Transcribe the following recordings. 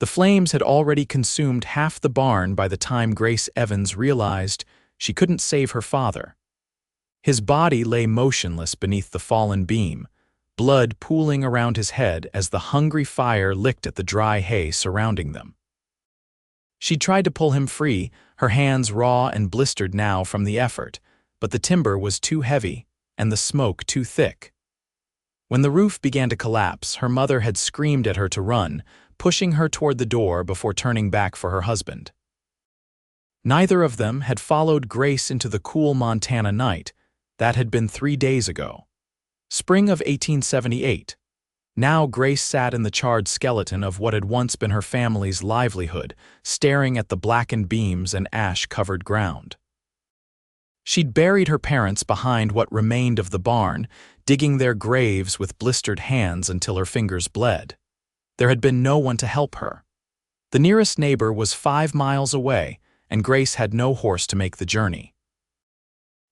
The flames had already consumed half the barn by the time Grace Evans realized she couldn't save her father. His body lay motionless beneath the fallen beam, blood pooling around his head as the hungry fire licked at the dry hay surrounding them. She tried to pull him free, her hands raw and blistered now from the effort, but the timber was too heavy and the smoke too thick. When the roof began to collapse, her mother had screamed at her to run, pushing her toward the door before turning back for her husband. Neither of them had followed Grace into the cool Montana night. That had been 3 days ago. Spring of 1878. Now Grace sat in the charred skeleton of what had once been her family's livelihood, staring at the blackened beams and ash-covered ground. She'd buried her parents behind what remained of the barn, digging their graves with blistered hands until her fingers bled. There had been no one to help her. The nearest neighbor was 5 miles away, and Grace had no horse to make the journey.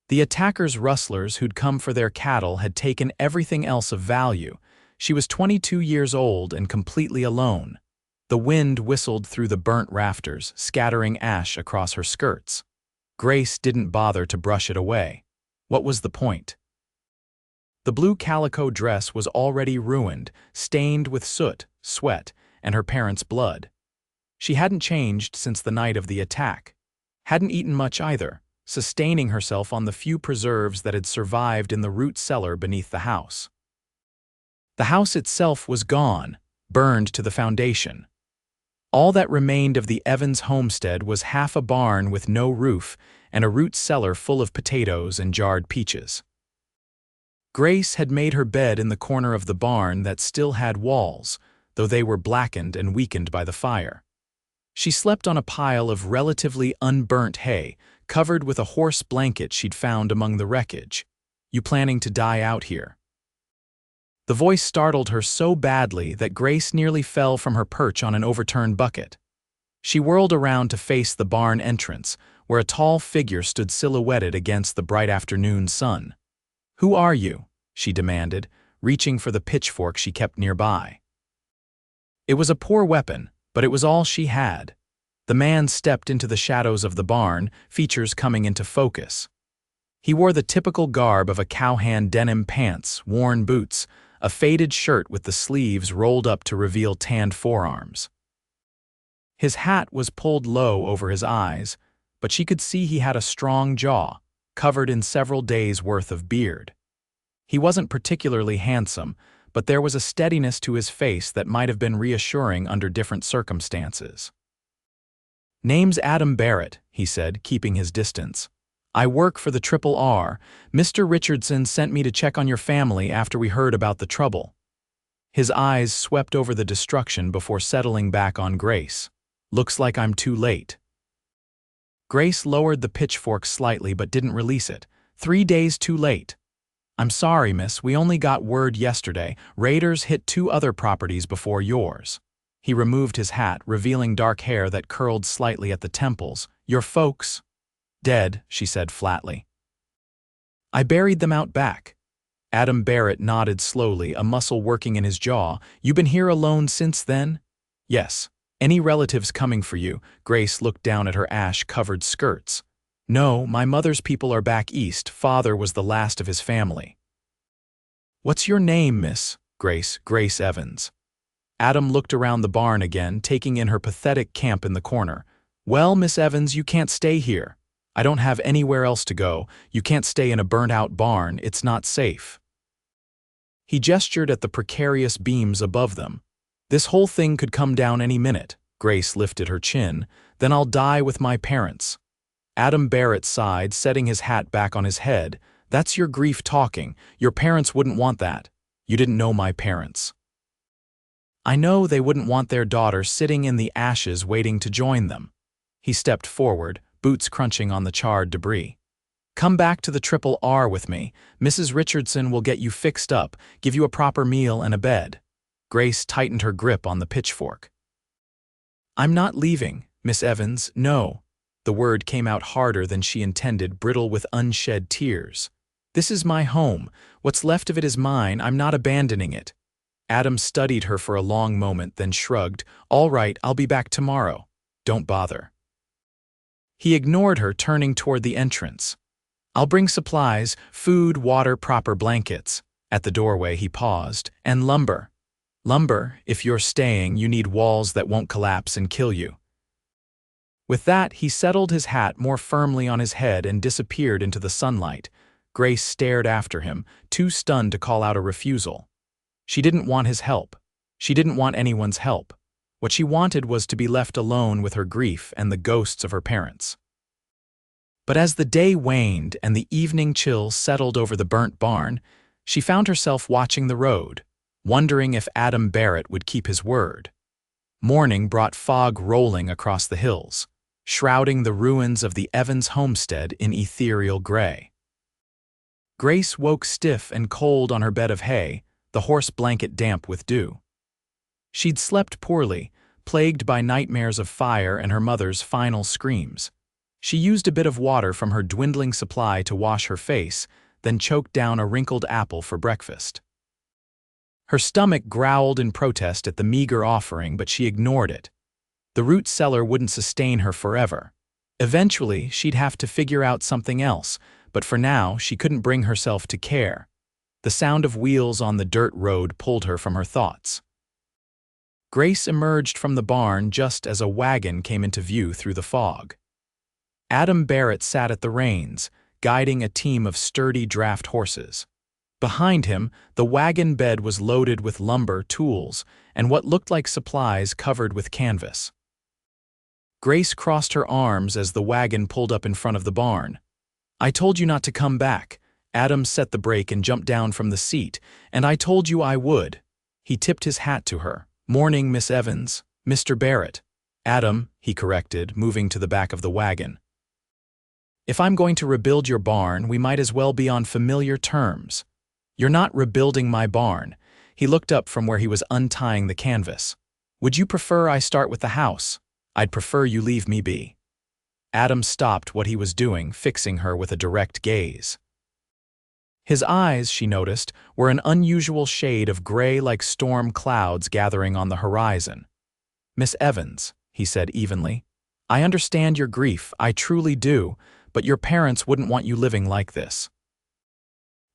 The attackers' rustlers who'd come for their cattle had taken everything else of value. She was 22 years old and completely alone. The wind whistled through the burnt rafters, scattering ash across her skirts. Grace didn't bother to brush it away. What was the point? The blue calico dress was already ruined, stained with soot, sweat, and her parents' blood. She hadn't changed since the night of the attack. Hadn't eaten much either, sustaining herself on the few preserves that had survived in the root cellar beneath the house. The house itself was gone, burned to the foundation. All that remained of the Evans homestead was half a barn with no roof and a root cellar full of potatoes and jarred peaches. Grace had made her bed in the corner of the barn that still had walls, though they were blackened and weakened by the fire. She slept on a pile of relatively unburnt hay, covered with a horse blanket she'd found among the wreckage. "You planning to die out here?" The voice startled her so badly that Grace nearly fell from her perch on an overturned bucket. She whirled around to face the barn entrance, where a tall figure stood silhouetted against the bright afternoon sun. "Who are you?" she demanded, reaching for the pitchfork she kept nearby. It was a poor weapon, but it was all she had. The man stepped into the shadows of the barn, features coming into focus. He wore the typical garb of a cowhand: denim pants, worn boots, a faded shirt with the sleeves rolled up to reveal tanned forearms. His hat was pulled low over his eyes, but she could see he had a strong jaw, covered in several days' worth of beard. He wasn't particularly handsome, but there was a steadiness to his face that might have been reassuring under different circumstances. "Name's Adam Barrett," he said, keeping his distance. "I work for the RRR. Mr. Richardson sent me to check on your family after we heard about the trouble." His eyes swept over the destruction before settling back on Grace. "Looks like I'm too late." Grace lowered the pitchfork slightly but didn't release it. 3 days too late. "I'm sorry, miss, we only got word yesterday. Raiders hit 2 other properties before yours." He removed his hat, revealing dark hair that curled slightly at the temples. "Your folks?" "Dead," she said flatly. "I buried them out back." Adam Barrett nodded slowly, a muscle working in his jaw. "You been here alone since then?" "Yes." "Any relatives coming for you?" Grace looked down at her ash-covered skirts. "No, my mother's people are back east. Father was the last of his family." "What's your name, miss?" Grace Evans." Adam looked around the barn again, taking in her pathetic camp in the corner. "Well, Miss Evans, you can't stay here. I don't have anywhere else to go. You can't stay in a burnt-out barn. It's not safe." He gestured at the precarious beams above them. "This whole thing could come down any minute." Grace lifted her chin. "Then I'll die with my parents." Adam Barrett sighed, setting his hat back on his head. "That's your grief talking. Your parents wouldn't want that. You didn't know my parents." "I know they wouldn't want their daughter sitting in the ashes waiting to join them." He stepped forward, boots crunching on the charred debris. "Come back to the RRR with me. Mrs. Richardson will get you fixed up, give you a proper meal and a bed." Grace tightened her grip on the pitchfork. "I'm not leaving, Miss Evans, no." The word came out harder than she intended, brittle with unshed tears. "This is my home. What's left of it is mine. I'm not abandoning it." Adam studied her for a long moment, then shrugged. "All right, I'll be back tomorrow. Don't bother." He ignored her, turning toward the entrance. "I'll bring supplies, food, water, proper blankets." At the doorway he paused. "And lumber. Lumber, if you're staying, you need walls that won't collapse and kill you." With that, he settled his hat more firmly on his head and disappeared into the sunlight. Grace stared after him, too stunned to call out a refusal. She didn't want his help. She didn't want anyone's help. What she wanted was to be left alone with her grief and the ghosts of her parents. But as the day waned and the evening chill settled over the burnt barn, she found herself watching the road, wondering if Adam Barrett would keep his word. Morning brought fog rolling across the hills, shrouding the ruins of the Evans homestead in ethereal gray. Grace woke stiff and cold on her bed of hay, the horse blanket damp with dew. She'd slept poorly, plagued by nightmares of fire and her mother's final screams. She used a bit of water from her dwindling supply to wash her face, then choked down a wrinkled apple for breakfast. Her stomach growled in protest at the meager offering, but she ignored it. The root cellar wouldn't sustain her forever. Eventually, she'd have to figure out something else, but for now, she couldn't bring herself to care. The sound of wheels on the dirt road pulled her from her thoughts. Grace emerged from the barn just as a wagon came into view through the fog. Adam Barrett sat at the reins, guiding a team of sturdy draft horses. Behind him, the wagon bed was loaded with lumber, tools, and what looked like supplies covered with canvas. Grace crossed her arms as the wagon pulled up in front of the barn. "I told you not to come back." Adam set the brake and jumped down from the seat. "And I told you I would." He tipped his hat to her. "Morning, Miss Evans. Mr. Barrett." "Adam," he corrected, moving to the back of the wagon. "If I'm going to rebuild your barn, we might as well be on familiar terms." "You're not rebuilding my barn." He looked up from where he was untying the canvas. "Would you prefer I start with the house?" "I'd prefer you leave me be." Adam stopped what he was doing, fixing her with a direct gaze. His eyes, she noticed, were an unusual shade of gray like storm clouds gathering on the horizon. "Miss Evans," he said evenly, "I understand your grief, I truly do, but your parents wouldn't want you living like this.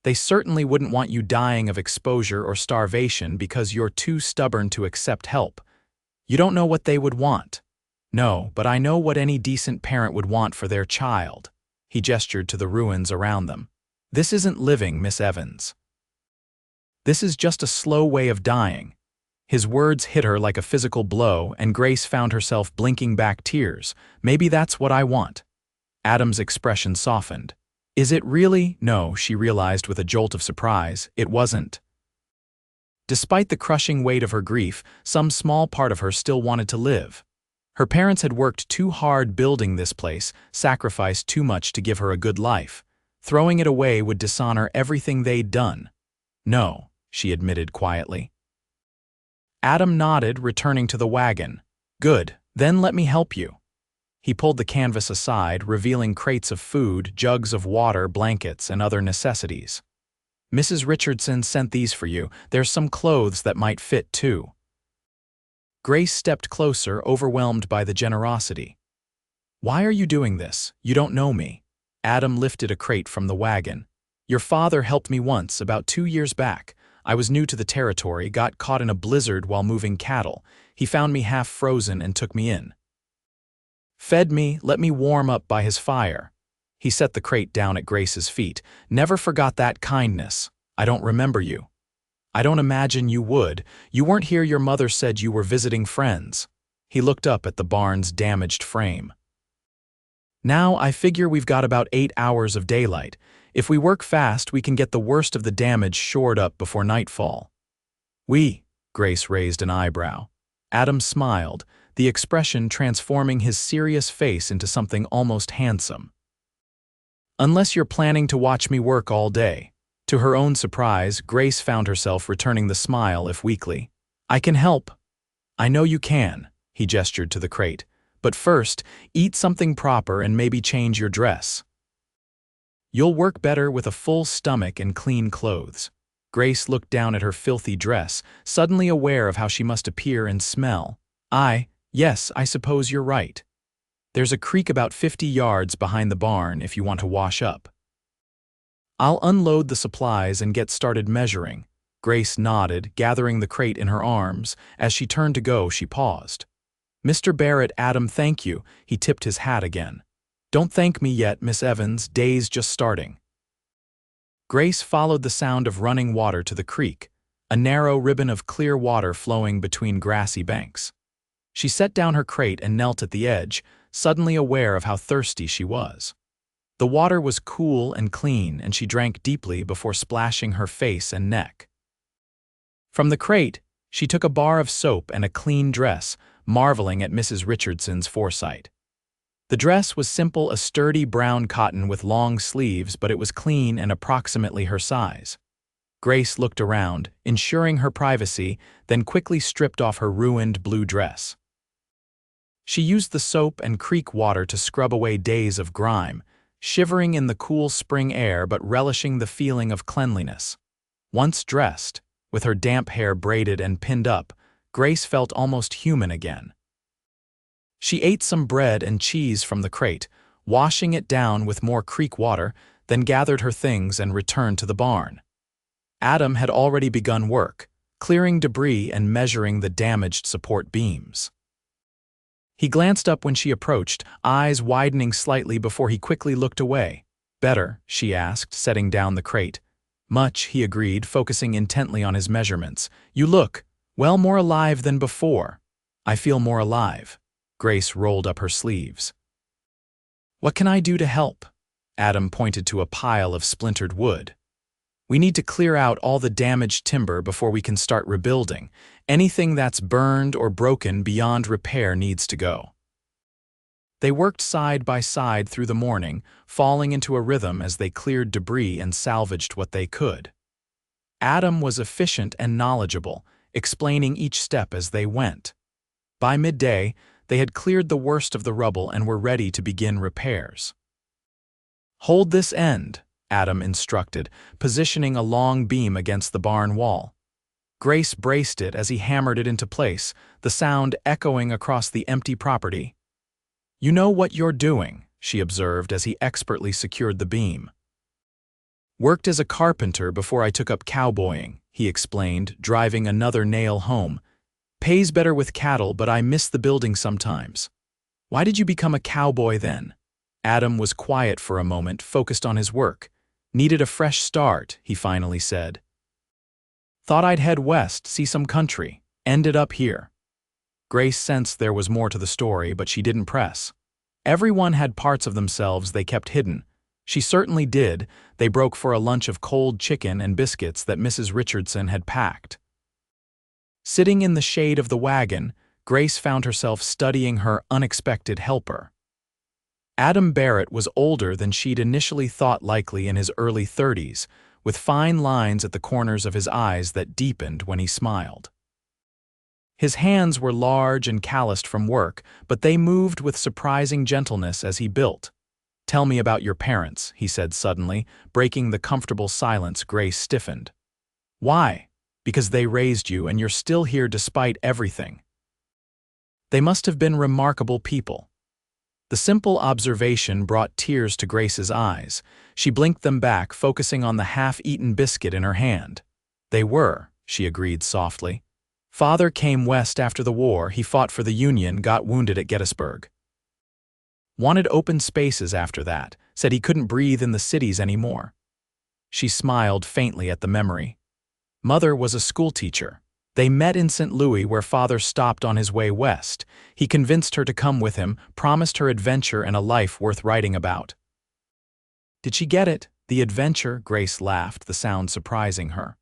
They certainly wouldn't want you dying of exposure or starvation because you're too stubborn to accept help. You don't know what they would want." "No, but I know what any decent parent would want for their child." He gestured to the ruins around them. "This isn't living, Miss Evans. This is just a slow way of dying." His words hit her like a physical blow, and Grace found herself blinking back tears. "Maybe that's what I want." Adam's expression softened. "Is it really?" No, she realized with a jolt of surprise, it wasn't. Despite the crushing weight of her grief, some small part of her still wanted to live. Her parents had worked too hard building this place, sacrificed too much to give her a good life. Throwing it away would dishonor everything they'd done. "No," she admitted quietly. Adam nodded, returning to the wagon. "Good, then let me help you." He pulled the canvas aside, revealing crates of food, jugs of water, blankets, and other necessities. "Mrs. Richardson sent these for you. There's some clothes that might fit, too." Grace stepped closer, overwhelmed by the generosity. "Why are you doing this? You don't know me." Adam lifted a crate from the wagon. "Your father helped me once, about 2 years back. I was new to the territory, got caught in a blizzard while moving cattle. He found me half frozen and took me in. Fed me, let me warm up by his fire." He set the crate down at Grace's feet. "Never forgot that kindness. I don't remember you." "I don't imagine you would. You weren't here. Your mother said you were visiting friends." He looked up at the barn's damaged frame. "Now I figure we've got about 8 hours of daylight. If we work fast, we can get the worst of the damage shored up before nightfall." Grace raised an eyebrow. Adam smiled, the expression transforming his serious face into something almost handsome. "Unless you're planning to watch me work all day." To her own surprise, Grace found herself returning the smile, if weakly. "I can help." "I know you can," he gestured to the crate. "But first, eat something proper and maybe change your dress. You'll work better with a full stomach and clean clothes." Grace looked down at her filthy dress, suddenly aware of how she must appear and smell. Yes, I suppose you're right. There's a creek about 50 yards behind the barn if you want to wash up. I'll unload the supplies and get started measuring. Grace nodded, gathering the crate in her arms. As she turned to go, she paused. Mr. Barrett, Adam, thank you. He tipped his hat again. Don't thank me yet, Miss Evans, day's just starting. Grace followed the sound of running water to the creek, a narrow ribbon of clear water flowing between grassy banks. She set down her crate and knelt at the edge, suddenly aware of how thirsty she was. The water was cool and clean, and she drank deeply before splashing her face and neck. From the crate, she took a bar of soap and a clean dress, marveling at Mrs. Richardson's foresight. The dress was simple, a sturdy brown cotton with long sleeves, but it was clean and approximately her size. Grace looked around, ensuring her privacy, then quickly stripped off her ruined blue dress. She used the soap and creek water to scrub away days of grime, shivering in the cool spring air but relishing the feeling of cleanliness. Once dressed, with her damp hair braided and pinned up, Grace felt almost human again. She ate some bread and cheese from the crate, washing it down with more creek water, then gathered her things and returned to the barn. Adam had already begun work, clearing debris and measuring the damaged support beams. He glanced up when she approached, eyes widening slightly before he quickly looked away. Better, she asked, setting down the crate. Much, he agreed, focusing intently on his measurements. You look, well, more alive than before. I feel more alive. Grace rolled up her sleeves. What can I do to help? Adam pointed to a pile of splintered wood. We need to clear out all the damaged timber before we can start rebuilding. Anything that's burned or broken beyond repair needs to go. They worked side by side through the morning, falling into a rhythm as they cleared debris and salvaged what they could. Adam was efficient and knowledgeable, explaining each step as they went. By midday, they had cleared the worst of the rubble and were ready to begin repairs. Hold this end, Adam instructed, positioning a long beam against the barn wall. Grace braced it as he hammered it into place, the sound echoing across the empty property. You know what you're doing, she observed as he expertly secured the beam. Worked as a carpenter before I took up cowboying, he explained, driving another nail home. Pays better with cattle, but I miss the building sometimes. Why did you become a cowboy then? Adam was quiet for a moment, focused on his work. Needed a fresh start, he finally said. Thought I'd head west, see some country. Ended up here. Grace sensed there was more to the story, but she didn't press. Everyone had parts of themselves they kept hidden. She certainly did. They broke for a lunch of cold chicken and biscuits that Mrs. Richardson had packed. Sitting in the shade of the wagon, Grace found herself studying her unexpected helper. Adam Barrett was older than she'd initially thought, likely in his early 30s, with fine lines at the corners of his eyes that deepened when he smiled. His hands were large and calloused from work, but they moved with surprising gentleness as he built. Tell me about your parents, he said suddenly, breaking the comfortable silence. Grace stiffened. Why? Because they raised you and you're still here despite everything. They must have been remarkable people. The simple observation brought tears to Grace's eyes. She blinked them back, focusing on the half-eaten biscuit in her hand. They were, she agreed softly. Father came west after the war. He fought for the Union, got wounded at Gettysburg. Wanted open spaces after that, said he couldn't breathe in the cities anymore. She smiled faintly at the memory. Mother was a schoolteacher. They met in St. Louis where father stopped on his way west. He convinced her to come with him, promised her adventure and a life worth writing about. Did she get it? The adventure? Grace laughed, the sound surprising her.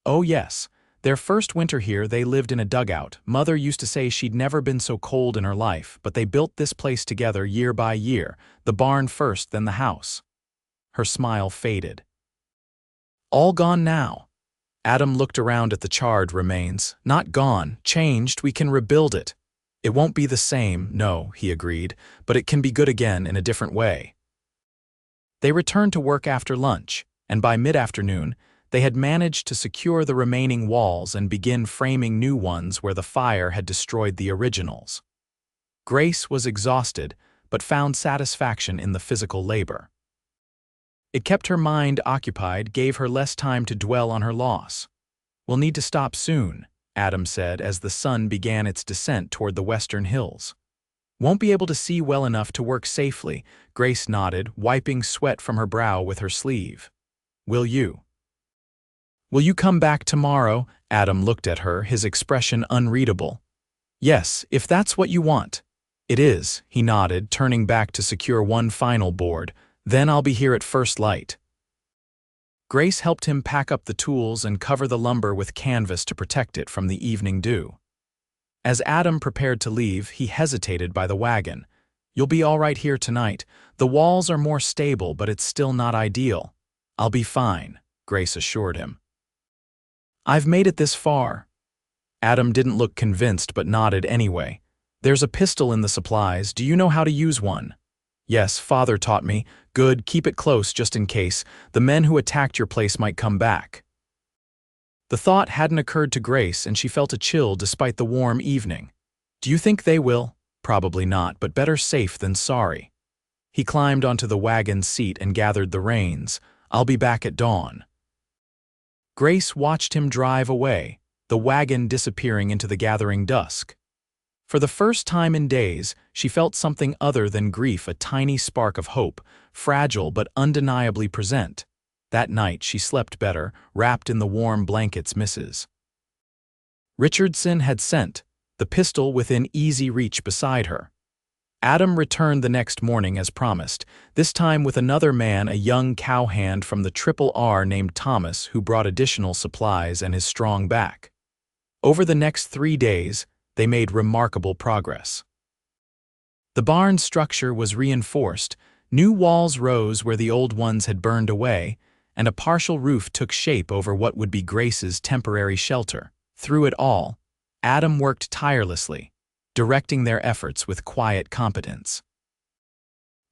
Oh yes. Their first winter here they lived in a dugout. Mother used to say she'd never been so cold in her life, but they built this place together year by year, the barn first, then the house. Her smile faded. All gone now. Adam looked around at the charred remains. Not gone, changed, we can rebuild it. It won't be the same, no, he agreed, but it can be good again in a different way. They returned to work after lunch, and by mid-afternoon, They had managed to secure the remaining walls and begin framing new ones where the fire had destroyed the originals. Grace was exhausted, but found satisfaction in the physical labor. It kept her mind occupied, gave her less time to dwell on her loss. "We'll need to stop soon," Adam said as the sun began its descent toward the western hills. "Won't be able to see well enough to work safely," Grace nodded, wiping sweat from her brow with her sleeve. "Will you?" "Will you come back tomorrow?" Adam looked at her, his expression unreadable. "Yes, if that's what you want." "It is," he nodded, turning back to secure one final board. "Then I'll be here at first light." Grace helped him pack up the tools and cover the lumber with canvas to protect it from the evening dew. As Adam prepared to leave, he hesitated by the wagon. "You'll be all right here tonight. The walls are more stable, but it's still not ideal." "I'll be fine," Grace assured him. "I've made it this far." Adam didn't look convinced but nodded anyway. "There's a pistol in the supplies. Do you know how to use one?" "Yes, Father taught me." "Good, keep it close just in case. The men who attacked your place might come back." The thought hadn't occurred to Grace, and she felt a chill despite the warm evening. "Do you think they will?" "Probably not, but better safe than sorry." He climbed onto the wagon seat and gathered the reins. "I'll be back at dawn." Grace watched him drive away, the wagon disappearing into the gathering dusk. For the first time in days, she felt something other than grief, a tiny spark of hope, fragile but undeniably present. That night she slept better, wrapped in the warm blankets Mrs. Richardson had sent, the pistol within easy reach beside her. Adam returned the next morning as promised, this time with another man, a young cowhand from the RRR named Thomas, who brought additional supplies and his strong back. Over the next 3 days, they made remarkable progress. The barn structure was reinforced, new walls rose where the old ones had burned away, and a partial roof took shape over what would be Grace's temporary shelter. Through it all, Adam worked tirelessly, directing their efforts with quiet competence.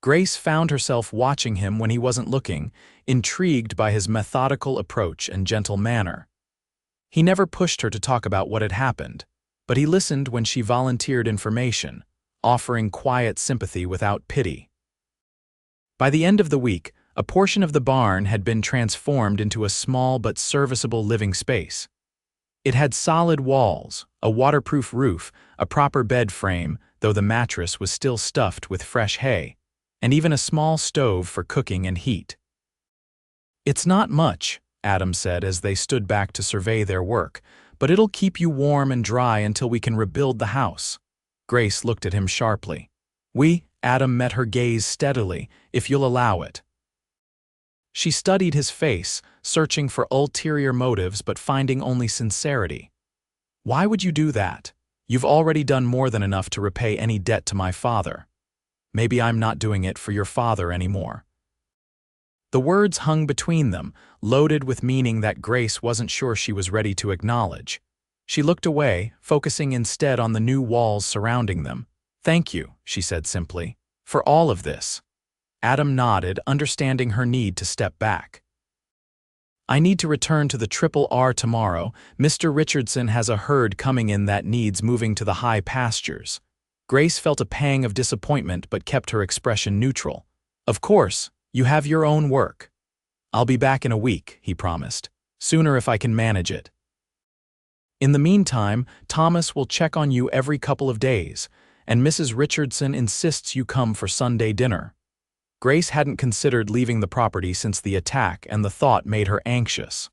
Grace found herself watching him when he wasn't looking, intrigued by his methodical approach and gentle manner. He never pushed her to talk about what had happened, but he listened when she volunteered information, offering quiet sympathy without pity. By the end of the week, a portion of the barn had been transformed into a small but serviceable living space. It had solid walls, a waterproof roof, a proper bed frame, though the mattress was still stuffed with fresh hay, and even a small stove for cooking and heat. "It's not much," Adam said as they stood back to survey their work, "but it'll keep you warm and dry until we can rebuild the house." Grace looked at him sharply. Adam met her gaze steadily, "if you'll allow it." She studied his face, searching for ulterior motives but finding only sincerity. "Why would you do that? You've already done more than enough to repay any debt to my father." "Maybe I'm not doing it for your father anymore." The words hung between them, loaded with meaning that Grace wasn't sure she was ready to acknowledge. She looked away, focusing instead on the new walls surrounding them. "Thank you," she said simply, "for all of this." Adam nodded, understanding her need to step back. "I need to return to the RRR tomorrow. Mr. Richardson has a herd coming in that needs moving to the high pastures." Grace felt a pang of disappointment but kept her expression neutral. "Of course, you have your own work." "I'll be back in a week," he promised. "Sooner if I can manage it. In the meantime, Thomas will check on you every couple of days, and Mrs. Richardson insists you come for Sunday dinner." Grace hadn't considered leaving the property since the attack, and the thought made her anxious.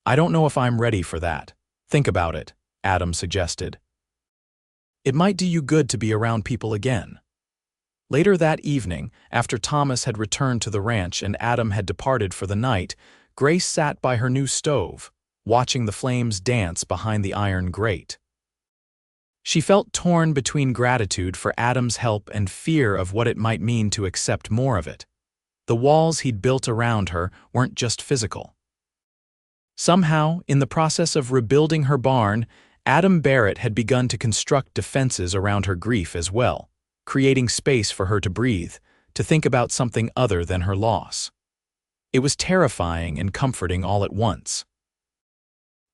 "I don't know if I'm ready for that." "Think about it," Adam suggested. "It might do you good to be around people again." Later that evening, after Thomas had returned to the ranch and Adam had departed for the night, Grace sat by her new stove, watching the flames dance behind the iron grate. She felt torn between gratitude for Adam's help and fear of what it might mean to accept more of it. The walls he'd built around her weren't just physical. Somehow, in the process of rebuilding her barn, Adam Barrett had begun to construct defenses around her grief as well, creating space for her to breathe, to think about something other than her loss. It was terrifying and comforting all at once.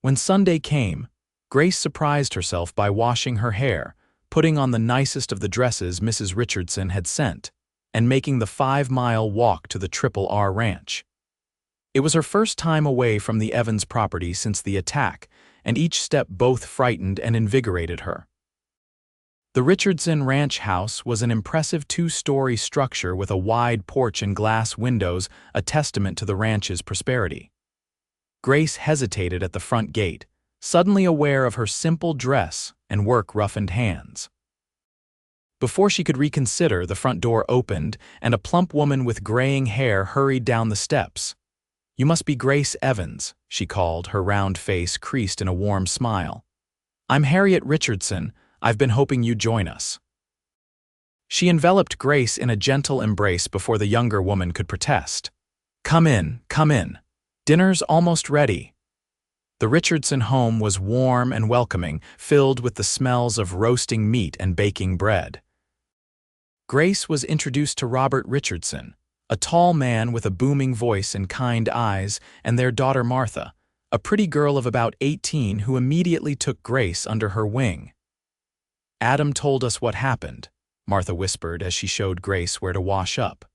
When Sunday came, Grace surprised herself by washing her hair, putting on the nicest of the dresses Mrs. Richardson had sent, and making the 5-mile walk to the Triple R Ranch. It was her first time away from the Evans property since the attack, and each step both frightened and invigorated her. The Richardson Ranch house was an impressive 2-story structure with a wide porch and glass windows, a testament to the ranch's prosperity. Grace hesitated at the front gate, suddenly aware of her simple dress and work-roughened hands. Before she could reconsider, the front door opened, and a plump woman with graying hair hurried down the steps. "You must be Grace Evans," she called, her round face creased in a warm smile. "I'm Harriet Richardson. I've been hoping you'd join us." She enveloped Grace in a gentle embrace before the younger woman could protest. Come in. Dinner's almost ready." The Richardson home was warm and welcoming, filled with the smells of roasting meat and baking bread. Grace was introduced to Robert Richardson, a tall man with a booming voice and kind eyes, and their daughter Martha, a pretty girl of about 18 who immediately took Grace under her wing. "Adam told us what happened," Martha whispered as she showed Grace where to wash up.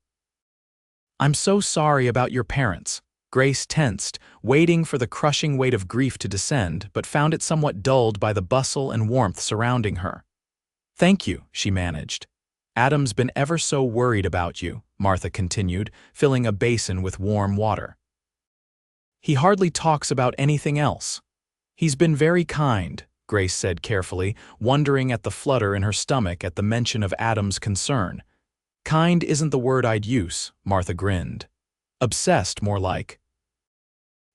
"I'm so sorry about your parents." Grace tensed, waiting for the crushing weight of grief to descend, but found it somewhat dulled by the bustle and warmth surrounding her. "Thank you," she managed. "Adam's been ever so worried about you," Martha continued, filling a basin with warm water. "He hardly talks about anything else. He's been very kind," Grace said carefully, wondering at the flutter in her stomach at the mention of Adam's concern. "Kind isn't the word I'd use," Martha grinned. "Obsessed, more like.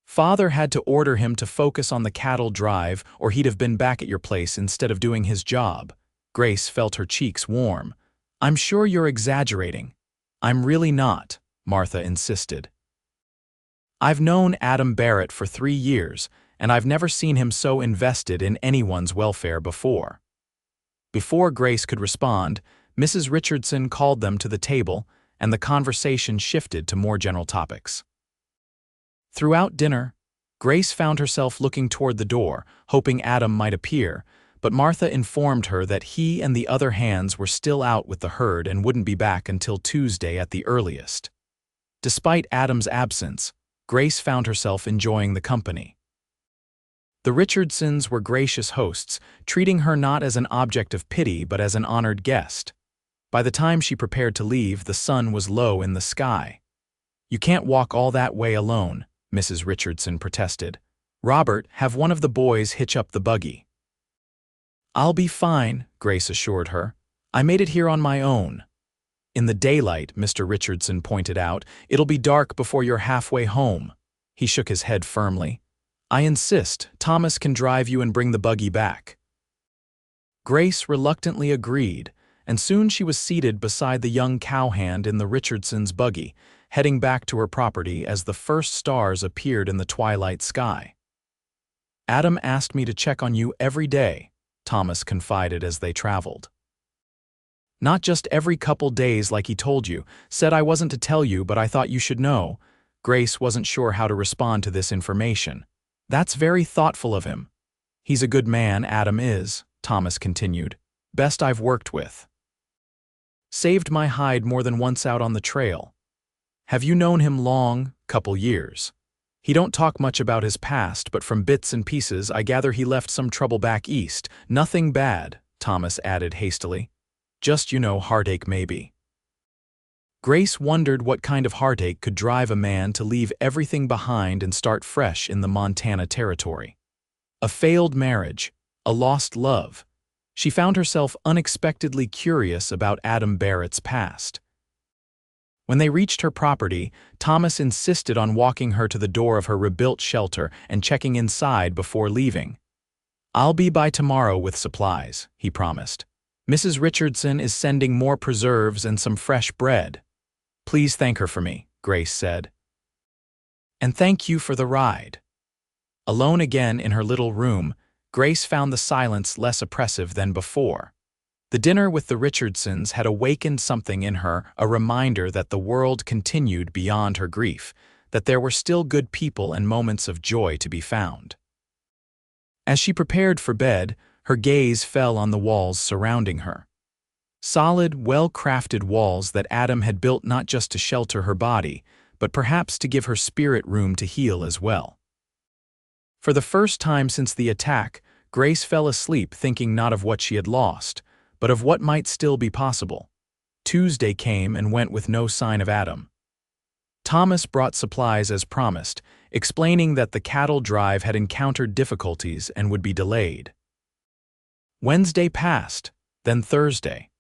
Father had to order him to focus on the cattle drive, or he'd have been back at your place instead of doing his job." Grace felt her cheeks warm. "I'm sure you're exaggerating." "I'm really not," Martha insisted. "I've known Adam Barrett for 3 years, and I've never seen him so invested in anyone's welfare before." Before Grace could respond, Mrs. Richardson called them to the table, and the conversation shifted to more general topics. Throughout dinner, Grace found herself looking toward the door, hoping Adam might appear, but Martha informed her that he and the other hands were still out with the herd and wouldn't be back until Tuesday at the earliest. Despite Adam's absence, Grace found herself enjoying the company. The Richardsons were gracious hosts, treating her not as an object of pity but as an honored guest. By the time she prepared to leave, the sun was low in the sky. "You can't walk all that way alone," Mrs. Richardson protested. "Robert, have one of the boys hitch up the buggy." "I'll be fine," Grace assured her. "I made it here on my own." "In the daylight," Mr. Richardson pointed out, "it'll be dark before you're halfway home." He shook his head firmly. "I insist. Thomas can drive you and bring the buggy back." Grace reluctantly agreed, and soon she was seated beside the young cowhand in the Richardsons' buggy, heading back to her property as the first stars appeared in the twilight sky. "Adam asked me to check on you every day," Thomas confided as they traveled. "Not just every couple days like he told you. Said I wasn't to tell you, but I thought you should know." Grace wasn't sure how to respond to this information. "That's very thoughtful of him." "He's a good man, Adam is," Thomas continued. "Best I've worked with. Saved my hide more than once out on the trail." "Have you known him long?" "Couple years. He don't talk much about his past, but from bits and pieces I gather he left some trouble back east. Nothing bad," Thomas added hastily. "Just, heartache maybe." Grace wondered what kind of heartache could drive a man to leave everything behind and start fresh in the Montana territory. A failed marriage, a lost love. She found herself unexpectedly curious about Adam Barrett's past. When they reached her property, Thomas insisted on walking her to the door of her rebuilt shelter and checking inside before leaving. "I'll be by tomorrow with supplies," he promised. "Mrs. Richardson is sending more preserves and some fresh bread." "Please thank her for me," Grace said. "And thank you for the ride." Alone again in her little room, Grace found the silence less oppressive than before. The dinner with the Richardsons had awakened something in her, a reminder that the world continued beyond her grief, that there were still good people and moments of joy to be found. As she prepared for bed, her gaze fell on the walls surrounding her. Solid, well-crafted walls that Adam had built not just to shelter her body, but perhaps to give her spirit room to heal as well. For the first time since the attack, Grace fell asleep thinking not of what she had lost, but of what might still be possible. Tuesday came and went with no sign of Adam. Thomas brought supplies as promised, explaining that the cattle drive had encountered difficulties and would be delayed. Wednesday passed, then Thursday.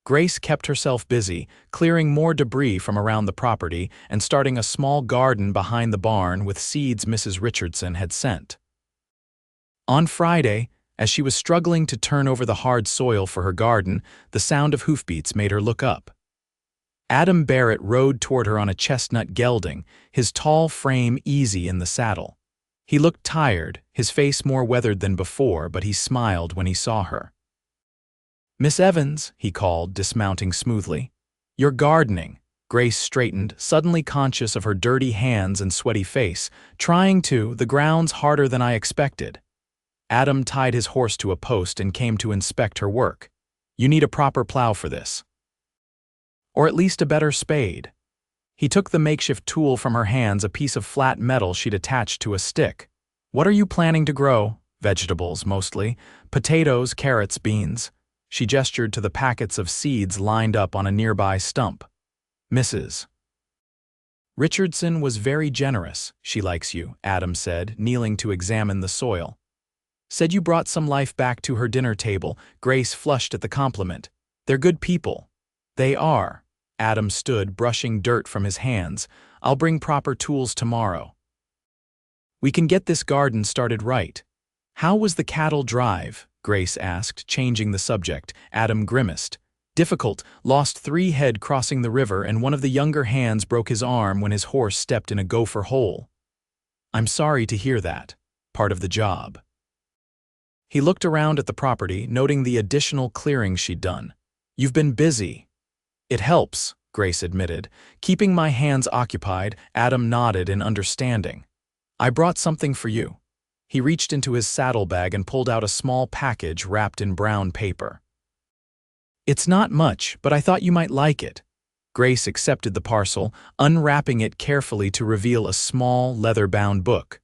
Grace kept herself busy, clearing more debris from around the property and starting a small garden behind the barn with seeds Mrs. Richardson had sent. On Friday, as she was struggling to turn over the hard soil for her garden, the sound of hoofbeats made her look up. Adam Barrett rode toward her on a chestnut gelding, his tall frame easy in the saddle. He looked tired, his face more weathered than before, but he smiled when he saw her. "Miss Evans," he called, dismounting smoothly. "You're gardening." Grace straightened, suddenly conscious of her dirty hands and sweaty face. The ground's harder than I expected." Adam tied his horse to a post and came to inspect her work. "You need a proper plow for this. Or at least a better spade." He took the makeshift tool from her hands, a piece of flat metal she'd attached to a stick. "What are you planning to grow?" "Vegetables, mostly. Potatoes, carrots, beans." She gestured to the packets of seeds lined up on a nearby stump. "Mrs. Richardson was very generous. She likes you," Adam said, kneeling to examine the soil. "Said you brought some life back to her dinner table." Grace flushed at the compliment. "They're good people." "They are." Adam stood, brushing dirt from his hands. "I'll bring proper tools tomorrow. We can get this garden started right." "How was the cattle drive?" Grace asked, changing the subject. Adam grimaced. "Difficult. Lost 3 head crossing the river, and one of the younger hands broke his arm when his horse stepped in a gopher hole." "I'm sorry to hear that. Part of the job." He looked around at the property, noting the additional clearing she'd done. "You've been busy." "It helps," Grace admitted. "Keeping my hands occupied." Adam nodded in understanding. "I brought something for you." He reached into his saddlebag and pulled out a small package wrapped in brown paper. "It's not much, but I thought you might like it." Grace accepted the parcel, unwrapping it carefully to reveal a small, leather-bound book.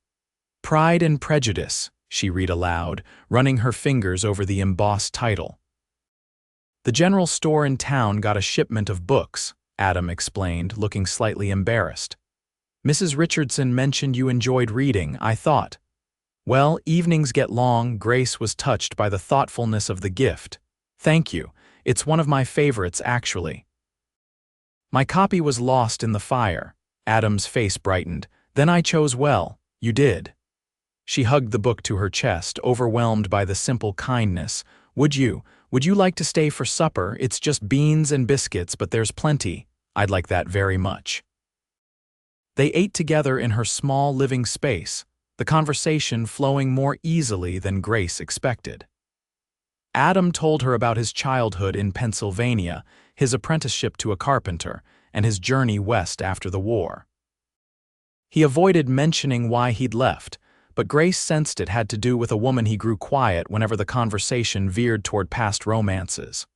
"Pride and Prejudice," she read aloud, running her fingers over the embossed title. "The general store in town got a shipment of books," Adam explained, looking slightly embarrassed. "Mrs. Richardson mentioned you enjoyed reading, I thought." "Well, evenings get long." Grace was touched by the thoughtfulness of the gift. "Thank you. It's one of my favorites, actually." "My copy was lost in the fire." Adam's face brightened. "Then I chose well." "You did." She hugged the book to her chest, overwhelmed by the simple kindness. Would you like to stay for supper? It's just beans and biscuits, but there's plenty." "I'd like that very much." They ate together in her small living space, the conversation flowing more easily than Grace expected. Adam told her about his childhood in Pennsylvania, his apprenticeship to a carpenter, and his journey west after the war. He avoided mentioning why he'd left, but Grace sensed it had to do with a woman. He grew quiet whenever the conversation veered toward past romances.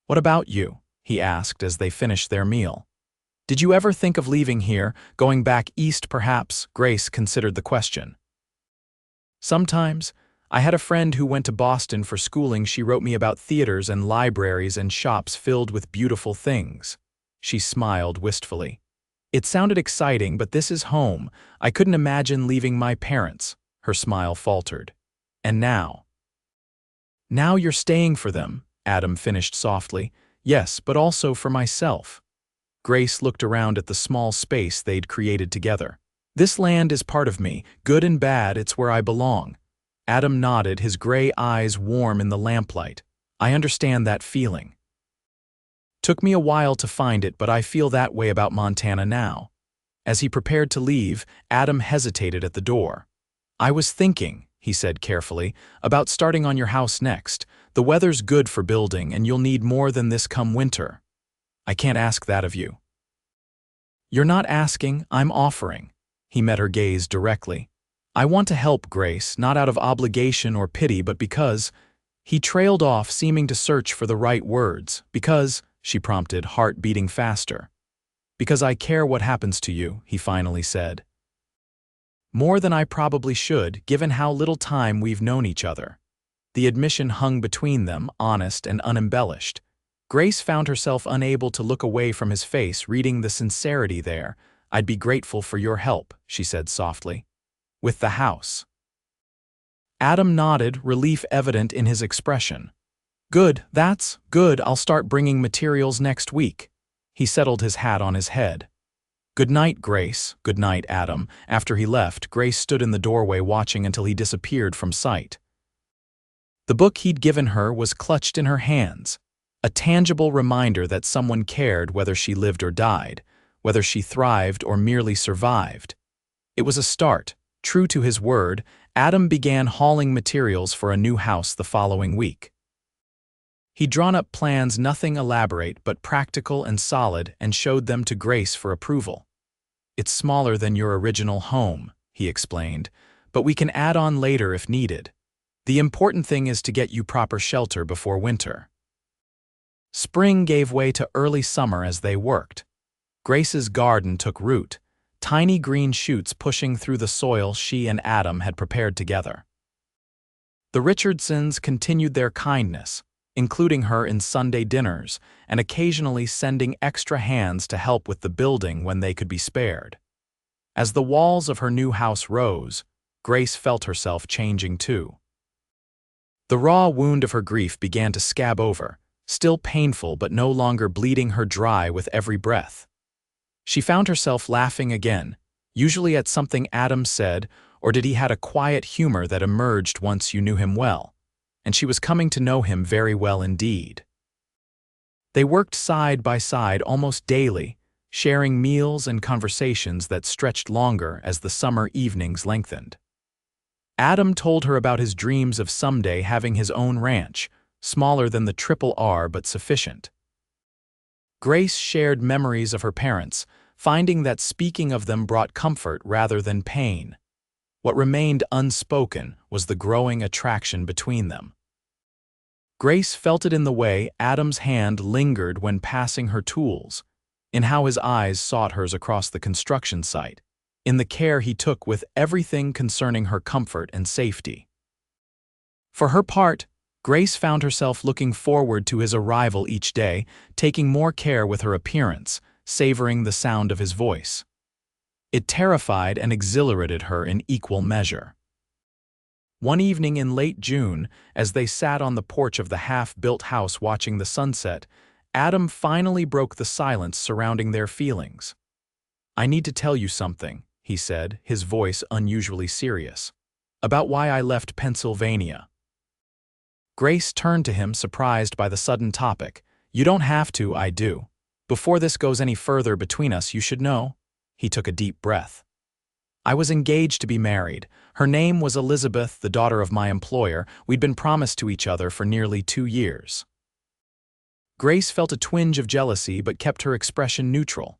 "What about you?" he asked as they finished their meal. "Did you ever think of leaving here, going back east perhaps?" Grace considered the question. "Sometimes. I had a friend who went to Boston for schooling. She wrote me about theaters and libraries and shops filled with beautiful things." She smiled wistfully. "It sounded exciting, but this is home. I couldn't imagine leaving my parents." Her smile faltered. "And now?" "Now you're staying for them," Adam finished softly. "Yes, but also for myself." Grace looked around at the small space they'd created together. "This land is part of me, good and bad. It's where I belong." Adam nodded, his gray eyes warm in the lamplight. "I understand that feeling. Took me a while to find it, but I feel that way about Montana now." As he prepared to leave, Adam hesitated at the door. "I was thinking," he said carefully, "about starting on your house next. The weather's good for building, and you'll need more than this come winter." "I can't ask that of you." You're not asking, I'm offering. He met her gaze directly. I want to help, Grace, not out of obligation or pity, but because— He trailed off, seeming to search for the right words. Because, she prompted, heart beating faster. Because I care what happens to you, he finally said. More than I probably should, given how little time we've known each other. The admission hung between them, honest and unembellished. Grace found herself unable to look away from his face, reading the sincerity there. I'd be grateful for your help, she said softly. With the house. Adam nodded, relief evident in his expression. Good, that's good, I'll start bringing materials next week. He settled his hat on his head. Good night, Grace. Good night, Adam. After he left, Grace stood in the doorway watching until he disappeared from sight. The book he'd given her was clutched in her hands, a tangible reminder that someone cared whether she lived or died, whether she thrived or merely survived. It was a start. True to his word, Adam began hauling materials for a new house the following week. He'd drawn up plans, nothing elaborate but practical and solid, and showed them to Grace for approval. It's smaller than your original home, he explained, but we can add on later if needed. The important thing is to get you proper shelter before winter. Spring gave way to early summer as they worked. Grace's garden took root, tiny green shoots pushing through the soil she and Adam had prepared together. The Richardsons continued their kindness, including her in Sunday dinners and occasionally sending extra hands to help with the building when they could be spared. As the walls of her new house rose, Grace felt herself changing too. The raw wound of her grief began to scab over, still painful but no longer bleeding her dry with every breath. She found herself laughing again, usually at something Adam said, or did he had a quiet humor that emerged once you knew him well, and she was coming to know him very well indeed. They worked side by side almost daily, sharing meals and conversations that stretched longer as the summer evenings lengthened. Adam told her about his dreams of someday having his own ranch, smaller than the Triple R but sufficient. Grace shared memories of her parents, finding that speaking of them brought comfort rather than pain. What remained unspoken was the growing attraction between them. Grace felt it in the way Adam's hand lingered when passing her tools, in how his eyes sought hers across the construction site, in the care he took with everything concerning her comfort and safety. For her part, Grace found herself looking forward to his arrival each day, taking more care with her appearance, savoring the sound of his voice. It terrified and exhilarated her in equal measure. One evening in late June, as they sat on the porch of the half-built house watching the sunset, Adam finally broke the silence surrounding their feelings. I need to tell you something, he said, his voice unusually serious, about why I left Pennsylvania. Grace turned to him, surprised by the sudden topic. You don't have to, I do. Before this goes any further between us, you should know. He took a deep breath. I was engaged to be married. Her name was Elizabeth, the daughter of my employer. We'd been promised to each other for nearly 2 years. Grace felt a twinge of jealousy but kept her expression neutral.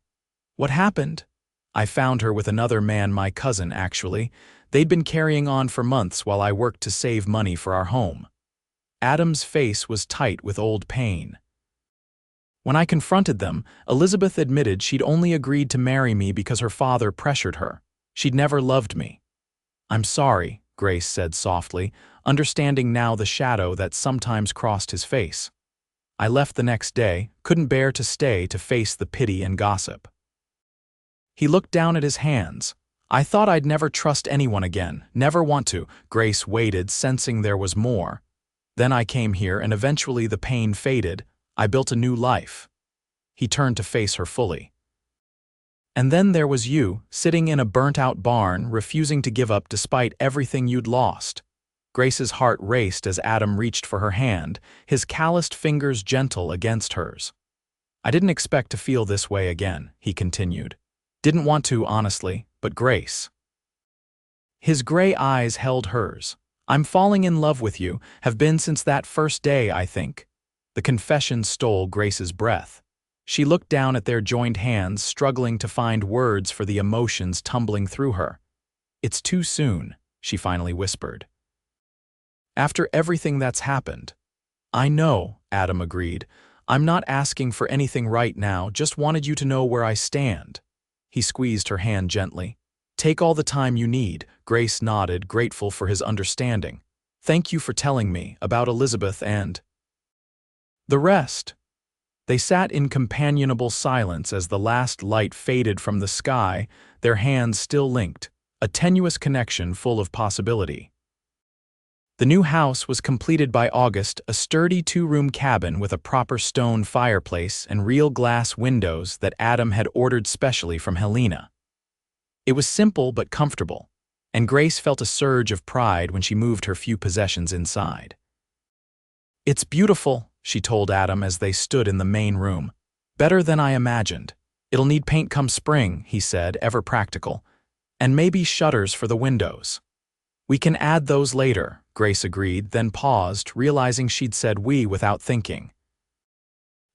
What happened? I found her with another man, my cousin, actually. They'd been carrying on for months while I worked to save money for our home. Adam's face was tight with old pain. When I confronted them, Elizabeth admitted she'd only agreed to marry me because her father pressured her. She'd never loved me. I'm sorry, Grace said softly, understanding now the shadow that sometimes crossed his face. I left the next day, couldn't bear to stay to face the pity and gossip. He looked down at his hands. I thought I'd never trust anyone again, never want to. Grace waited, sensing there was more. Then I came here and eventually the pain faded. I built a new life. He turned to face her fully. And then there was you, sitting in a burnt-out barn, refusing to give up despite everything you'd lost. Grace's heart raced as Adam reached for her hand, his calloused fingers gentle against hers. I didn't expect to feel this way again, he continued. Didn't want to, honestly, but Grace. His gray eyes held hers. I'm falling in love with you, have been since that first day, I think. The confession stole Grace's breath. She looked down at their joined hands, struggling to find words for the emotions tumbling through her. "It's too soon," she finally whispered. "After everything that's happened." "I know," Adam agreed. "I'm not asking for anything right now, just wanted you to know where I stand." He squeezed her hand gently. "Take all the time you need," Grace nodded, grateful for his understanding. "Thank you for telling me about Elizabeth and the rest." They sat in companionable silence as the last light faded from the sky, their hands still linked, a tenuous connection full of possibility. The new house was completed by August, a sturdy two-room cabin with a proper stone fireplace and real glass windows that Adam had ordered specially from Helena. It was simple but comfortable, and Grace felt a surge of pride when she moved her few possessions inside. "It's beautiful," she told Adam as they stood in the main room. "Better than I imagined. It'll need paint come spring," he said, ever practical. "And maybe shutters for the windows." "We can add those later," Grace agreed, then paused, realizing she'd said we without thinking.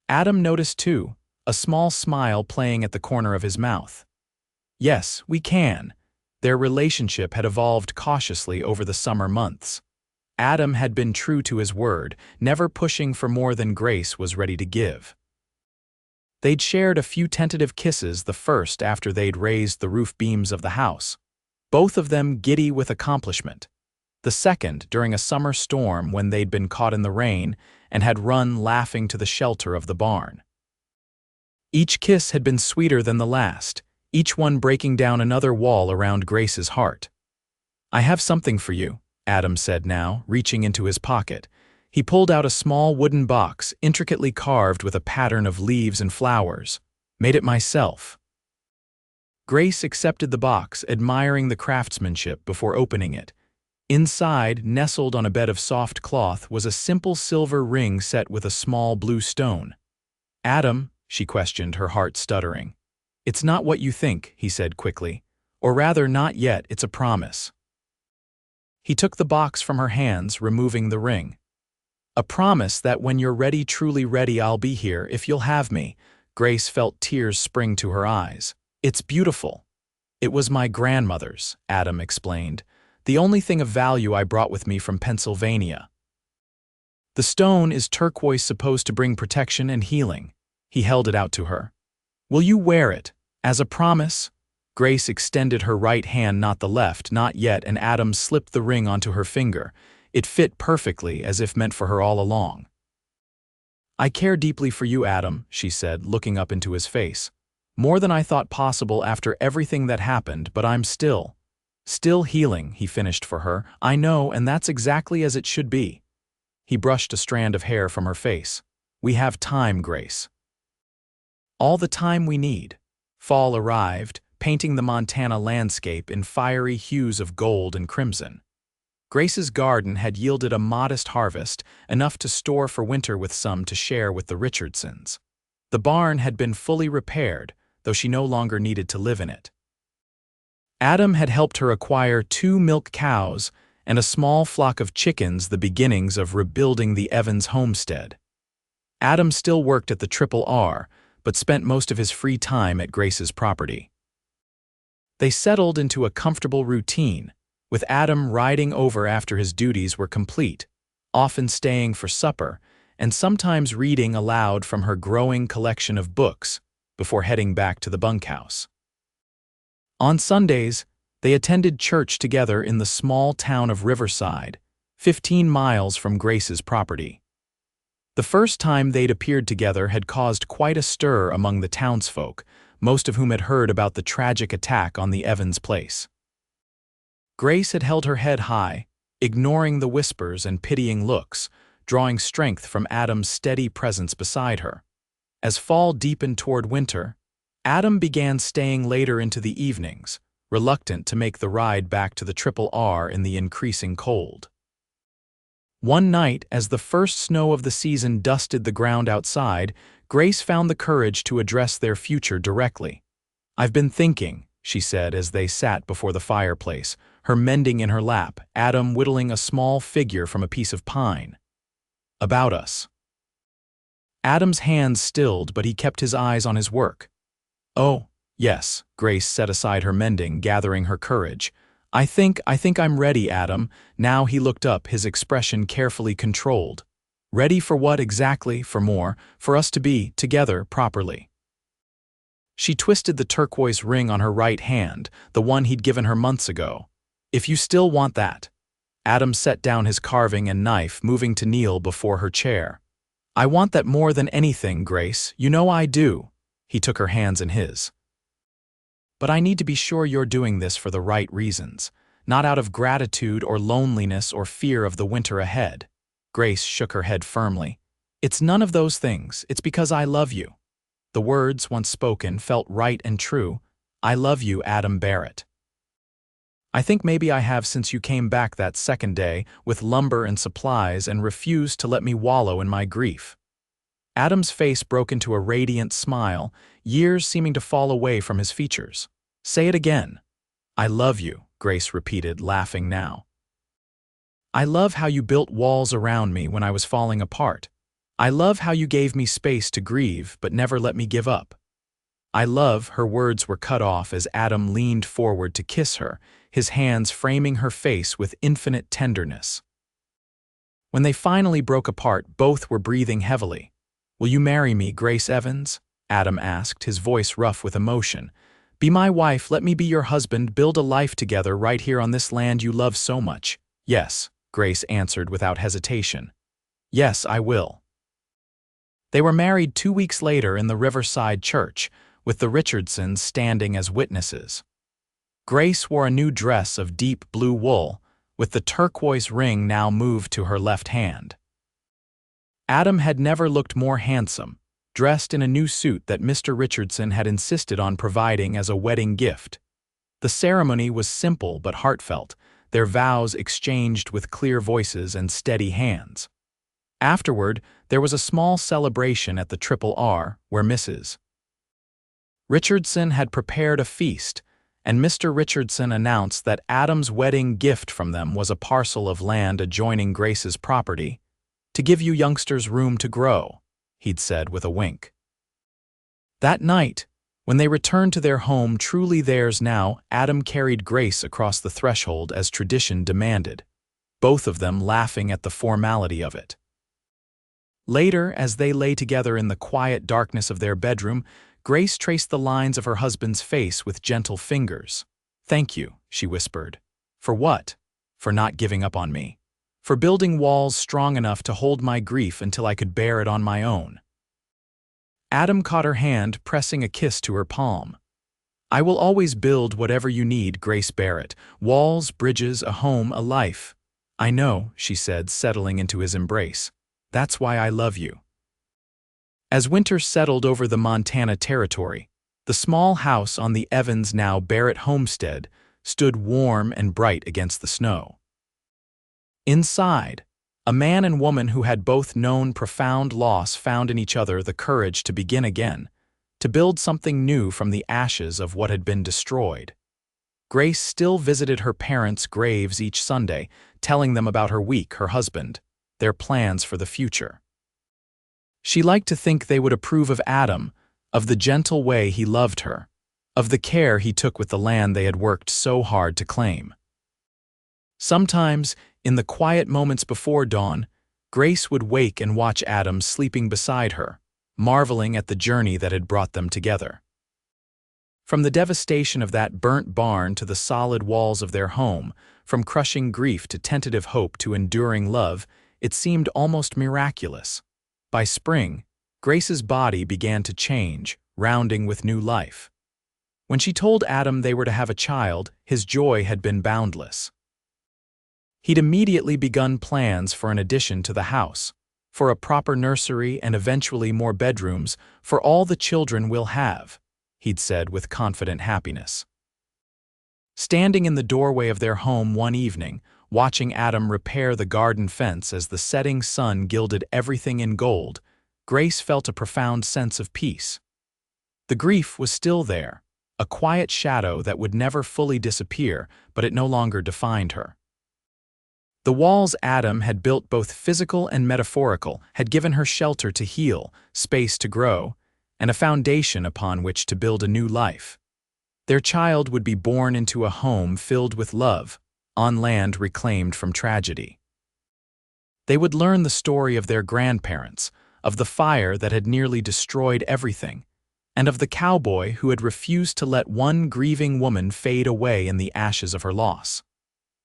Adam noticed too, a small smile playing at the corner of his mouth. Yes, we can. Their relationship had evolved cautiously over the summer months. Adam had been true to his word, never pushing for more than Grace was ready to give. They'd shared a few tentative kisses, the first after they'd raised the roof beams of the house, both of them giddy with accomplishment. The second during a summer storm when they'd been caught in the rain and had run laughing to the shelter of the barn. Each kiss had been sweeter than the last, each one breaking down another wall around Grace's heart. "I have something for you," Adam said now, reaching into his pocket. He pulled out a small wooden box, intricately carved with a pattern of leaves and flowers. "Made it myself." Grace accepted the box, admiring the craftsmanship before opening it. Inside, nestled on a bed of soft cloth, was a simple silver ring set with a small blue stone. "Adam," she questioned, her heart stuttering. "It's not what you think," he said quickly. "Or rather, not yet, it's a promise." He took the box from her hands, removing the ring. "A promise that when you're ready, truly ready, I'll be here, if you'll have me." Grace felt tears spring to her eyes. "It's beautiful." "It was my grandmother's," Adam explained. "The only thing of value I brought with me from Pennsylvania. The stone is turquoise, supposed to bring protection and healing." He held it out to her. "Will you wear it, as a promise?" Grace extended her right hand, not the left, not yet, and Adam slipped the ring onto her finger. It fit perfectly, as if meant for her all along. "I care deeply for you, Adam," she said, looking up into his face. "More than I thought possible after everything that happened, but I'm still healing," he finished for her. "I know, and that's exactly as it should be." He brushed a strand of hair from her face. "We have time, Grace. All the time we need." Fall arrived, painting the Montana landscape in fiery hues of gold and crimson. Grace's garden had yielded a modest harvest, enough to store for winter with some to share with the Richardsons. The barn had been fully repaired, though she no longer needed to live in it. Adam had helped her acquire 2 milk cows and a small flock of chickens, the beginnings of rebuilding the Evans homestead. Adam still worked at the R, but spent most of his free time at Grace's property. They settled into a comfortable routine, with Adam riding over after his duties were complete, often staying for supper, and sometimes reading aloud from her growing collection of books before heading back to the bunkhouse. On Sundays, they attended church together in the small town of Riverside, 15 miles from Grace's property. The first time they'd appeared together had caused quite a stir among the townsfolk, most of whom had heard about the tragic attack on the Evans place. Grace had held her head high, ignoring the whispers and pitying looks, drawing strength from Adam's steady presence beside her. As fall deepened toward winter, Adam began staying later into the evenings, reluctant to make the ride back to the R in the increasing cold. One night, as the first snow of the season dusted the ground outside, Grace found the courage to address their future directly. "I've been thinking," she said as they sat before the fireplace, her mending in her lap, Adam whittling a small figure from a piece of pine. "About us." Adam's hands stilled, but he kept his eyes on his work. "Oh, yes," Grace set aside her mending, gathering her courage. I think I'm ready, Adam." Now he looked up, his expression carefully controlled. "Ready for what exactly? For more, for us to be together properly." She twisted the turquoise ring on her right hand, the one he'd given her months ago. "If you still want that." Adam set down his carving and knife, moving to kneel before her chair. "I want that more than anything, Grace. You know I do." He took her hands in his. "But I need to be sure you're doing this for the right reasons, not out of gratitude or loneliness or fear of the winter ahead." Grace shook her head firmly. "It's none of those things. It's because I love you." The words, once spoken, felt right and true. "I love you, Adam Barrett. I think maybe I have since you came back that second day with lumber and supplies and refused to let me wallow in my grief." Adam's face broke into a radiant smile, years seeming to fall away from his features. "Say it again." "I love you," Grace repeated, laughing now. "I love how you built walls around me when I was falling apart. I love how you gave me space to grieve but never let me give up. I love—" Her words were cut off as Adam leaned forward to kiss her, his hands framing her face with infinite tenderness. When they finally broke apart, both were breathing heavily. "Will you marry me, Grace Evans?" Adam asked, his voice rough with emotion. "Be my wife, let me be your husband, build a life together right here on this land you love so much." "Yes," Grace answered without hesitation. "Yes, I will." They were married 2 weeks later in the Riverside Church, with the Richardsons standing as witnesses. Grace wore a new dress of deep blue wool, with the turquoise ring now moved to her left hand. Adam had never looked more handsome, dressed in a new suit that Mr. Richardson had insisted on providing as a wedding gift. The ceremony was simple but heartfelt, their vows exchanged with clear voices and steady hands. Afterward, there was a small celebration at the Triple R, where Mrs. Richardson had prepared a feast, and Mr. Richardson announced that Adam's wedding gift from them was a parcel of land adjoining Grace's property, "to give you youngsters room to grow," he'd said with a wink. That night, when they returned to their home truly theirs now, Adam carried Grace across the threshold as tradition demanded, both of them laughing at the formality of it. Later, as they lay together in the quiet darkness of their bedroom, Grace traced the lines of her husband's face with gentle fingers. "Thank you," she whispered. "For what?" "For not giving up on me. For building walls strong enough to hold my grief until I could bear it on my own." Adam caught her hand, pressing a kiss to her palm. "I will always build whatever you need, Grace Barrett. Walls, bridges, a home, a life." "I know," she said, settling into his embrace. "That's why I love you." As winter settled over the Montana territory, the small house on the Evans now Barrett homestead stood warm and bright against the snow. Inside, a man and woman who had both known profound loss found in each other the courage to begin again, to build something new from the ashes of what had been destroyed. Grace still visited her parents' graves each Sunday, telling them about her week, her husband, their plans for the future. She liked to think they would approve of Adam, of the gentle way he loved her, of the care he took with the land they had worked so hard to claim. Sometimes, in the quiet moments before dawn, Grace would wake and watch Adam sleeping beside her, marveling at the journey that had brought them together. From the devastation of that burnt barn to the solid walls of their home, from crushing grief to tentative hope to enduring love, it seemed almost miraculous. By spring, Grace's body began to change, rounding with new life. When she told Adam they were to have a child, his joy had been boundless. He'd immediately begun plans for an addition to the house, for a proper nursery and eventually more bedrooms, for all the children we'll have, he'd said with confident happiness. Standing in the doorway of their home one evening, watching Adam repair the garden fence as the setting sun gilded everything in gold, Grace felt a profound sense of peace. The grief was still there, a quiet shadow that would never fully disappear, but it no longer defined her. The walls Adam had built, both physical and metaphorical, had given her shelter to heal, space to grow, and a foundation upon which to build a new life. Their child would be born into a home filled with love, on land reclaimed from tragedy. They would learn the story of their grandparents, of the fire that had nearly destroyed everything, and of the cowboy who had refused to let one grieving woman fade away in the ashes of her loss.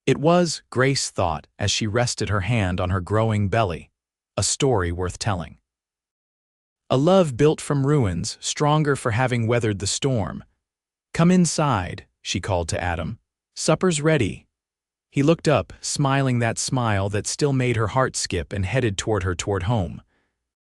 It was, Grace thought as she rested her hand on her growing belly, a story worth telling. A love built from ruins, stronger for having weathered the storm. "Come inside," she called to Adam. "Supper's ready." He looked up, smiling that smile that still made her heart skip, and headed toward home.